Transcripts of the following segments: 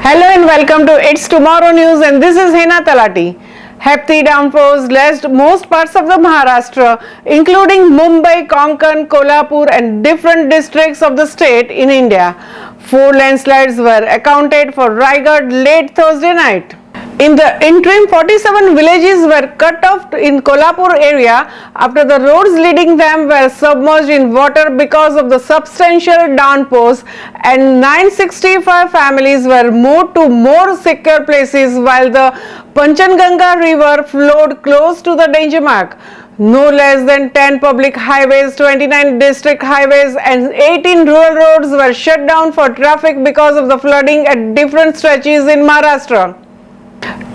Hello and welcome to It's Tomorrow News, and this is Hina Talati. Hefty downpours blessed most parts of the Maharashtra, including Mumbai, Konkan, Kolhapur and different districts of the state in India. 4 landslides were accounted for Raigad late Thursday night. In the interim, 47 villages were cut off in Kolhapur area after the roads leading them were submerged in water because of the substantial downpours, and 965 families were moved to more secure places while the Panchganga river flowed close to the danger mark. No less than 10 public highways, 29 district highways and 18 rural roads were shut down for traffic because of the flooding at different stretches in Maharashtra.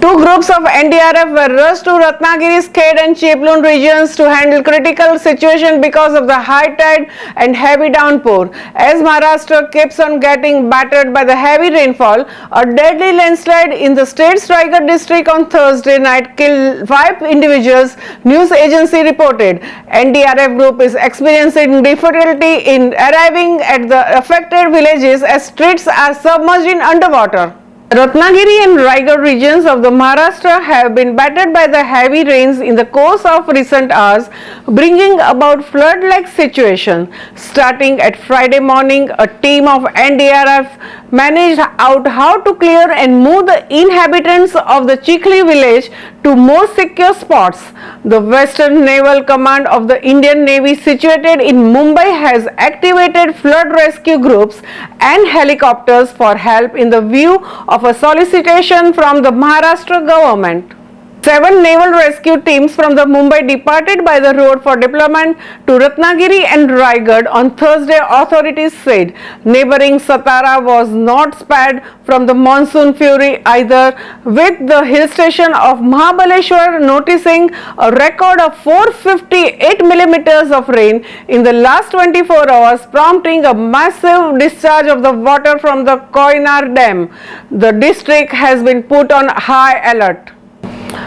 2 groups of NDRF were rushed to Ratnagiri, Khed and Chiplun regions to handle critical situation because of the high tide and heavy downpour. As Maharashtra keeps on getting battered by the heavy rainfall, a deadly landslide in the state's Raigad district on Thursday night killed 5 individuals, news agency reported. NDRF group is experiencing difficulty in arriving at the affected villages as streets are submerged in underwater. Ratnagiri and Raigad regions of the Maharashtra have been battered by the heavy rains in the course of recent hours, bringing about flood-like situation. Starting at Friday morning, a team of NDRF managed out how to clear and move the inhabitants of the Chikhli village to more secure spots. The Western Naval Command of the Indian Navy situated in Mumbai has activated flood rescue groups and helicopters for help in the view of a solicitation from the Maharashtra government. 7 naval rescue teams from the Mumbai departed by the road for deployment to Ratnagiri and Raigad on Thursday, authorities said. Neighboring Satara was not spared from the monsoon fury either, with the hill station of Mahabaleshwar noticing a record of 458 millimeters of rain in the last 24 hours, prompting a massive discharge of the water from the Koynar Dam. The district has been put on high alert.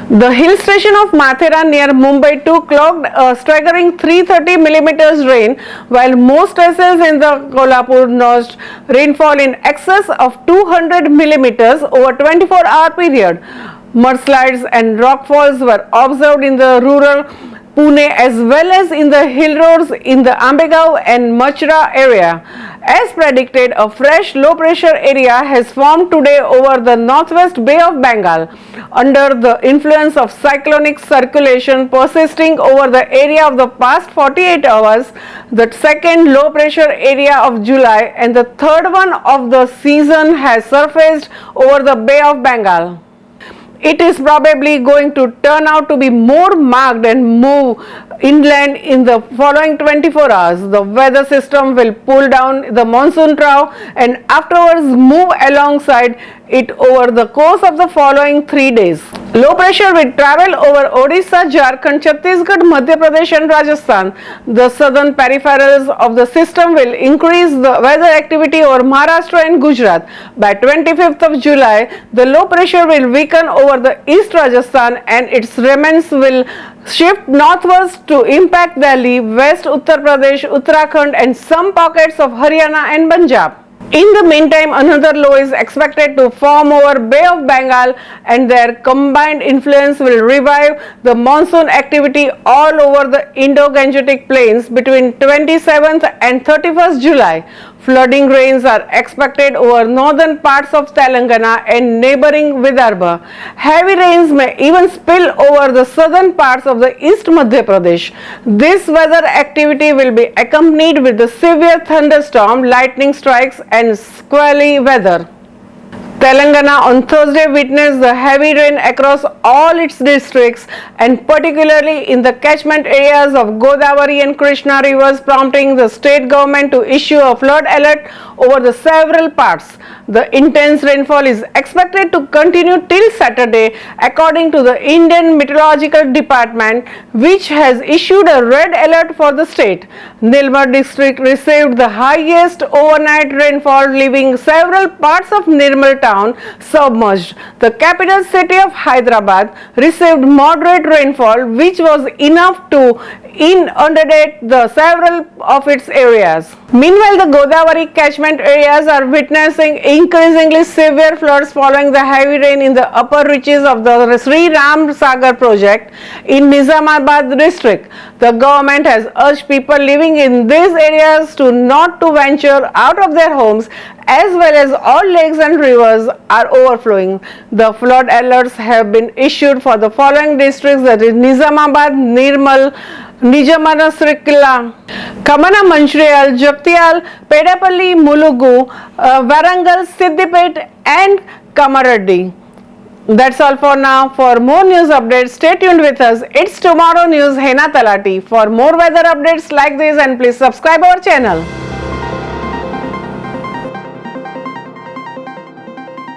The hill station of Mathera near Mumbai too clocked a staggering 330 millimeters rain, while most places in the Kolhapur notched rainfall in excess of 200 millimeters over 24-hour period. Mudslides and rockfalls were observed in the rural Pune as well as in the hill roads in the Ambegaon and Machra area. As predicted, a fresh low pressure area has formed today over the northwest Bay of Bengal. Under the influence of cyclonic circulation persisting over the area of the past 48 hours, the second low pressure area of July and the third one of the season has surfaced over the Bay of Bengal. It is probably going to turn out to be more marked and move inland in the following 24 hours. The weather system will pull down the monsoon trough and afterwards move alongside it over the course of the following 3 days. Low pressure will travel over Odisha, Jharkhand, Chhattisgarh, Madhya Pradesh and Rajasthan. The southern peripherals of the system will increase the weather activity over Maharashtra and Gujarat. By 25th of July, the low pressure will weaken over the East Rajasthan and its remnants will shift northwards to impact Delhi, West Uttar Pradesh, Uttarakhand and some pockets of Haryana and Punjab. In the meantime, another low is expected to form over Bay of Bengal and their combined influence will revive the monsoon activity all over the Indo-Gangetic plains between 27th and 31st July. Flooding rains are expected over northern parts of Telangana and neighboring Vidarbha. Heavy rains may even spill over the southern parts of the East Madhya Pradesh. This weather activity will be accompanied with the severe thunderstorm, lightning strikes and squally weather. Telangana on Thursday witnessed the heavy rain across all its districts and particularly in the catchment areas of Godavari and Krishna rivers, prompting the state government to issue a flood alert over the several parts. The intense rainfall is expected to continue till Saturday, according to the Indian Meteorological Department, which has issued a red alert for the state. Nilmar district received the highest overnight rainfall, leaving several parts of Nirmal town submerged. The capital city of Hyderabad received moderate rainfall, which was enough to inundate the several of its areas. Meanwhile, the Godavari catchment areas are witnessing increasingly severe floods following the heavy rain in the upper reaches of the Sri Ram Sagar project in Nizamabad district. The government has urged people living in these areas to not to venture out of their homes, as well as all lakes and rivers are overflowing. The flood alerts have been issued for the following districts, that is Nizamabad, Nirmal, Nijamana Srikla, Kamana Manchrial, Jagtial, Pedapalli, Mulugu, Varangal, Siddipet and Kamareddy. That's all for now. For more news updates, stay tuned with us. It's Tomorrow News, Hena Talati. For more weather updates like this, and please subscribe our channel.